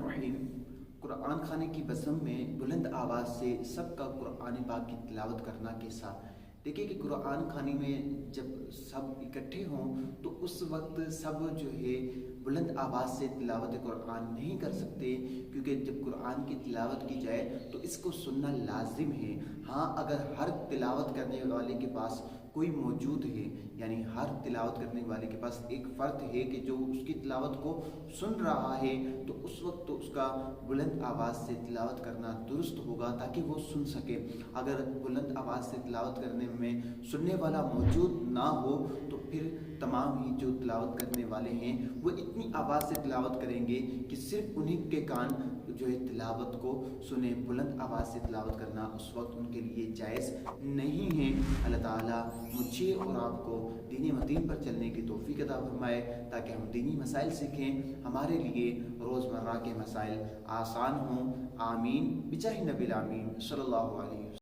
الرحیم۔ قرآن خانے کی بزم میں بلند آواز سے سب کا قرآن پاک کی تلاوت کرنا کیسا؟ دیکھیں کہ قرآن خانے میں جب سب اکٹھے ہوں تو اس وقت سب جو ہے بلند آواز سے تلاوت قرآن نہیں کر سکتے، کیونکہ جب قرآن کی تلاوت کی جائے تو اس کو سننا لازم ہے۔ ہاں، اگر ہر تلاوت کرنے والے کے پاس کوئی موجود ہے، یعنی ہر تلاوت کرنے والے کے پاس ایک فرد ہے کہ جو اس کی تلاوت کو سن رہا ہے، تو اس وقت تو اس کا بلند آواز سے تلاوت کرنا درست ہوگا تاکہ وہ سن سکے۔ اگر بلند آواز سے تلاوت کرنے میں سننے والا موجود نہ ہو تو پھر تمام ہی جو تلاوت کرنے والے ہیں وہ اتنی آواز سے تلاوت کریں گے کہ صرف انہیں کے کان جو ہے تلاوت کو سنیں۔ بلند آواز سے تلاوت کرنا اس وقت ان کے لیے جائز نہیں ہے۔ اللہ تعالیٰ مجھے اور آپ کو دین متین پر چلنے کی توفیق عطا فرمائے تاکہ ہم دینی مسائل سیکھیں، ہمارے لیے روزمرہ کے مسائل آسان ہوں۔ آمین بجاہ نبی الامین صلی اللہ علیہ وسلم۔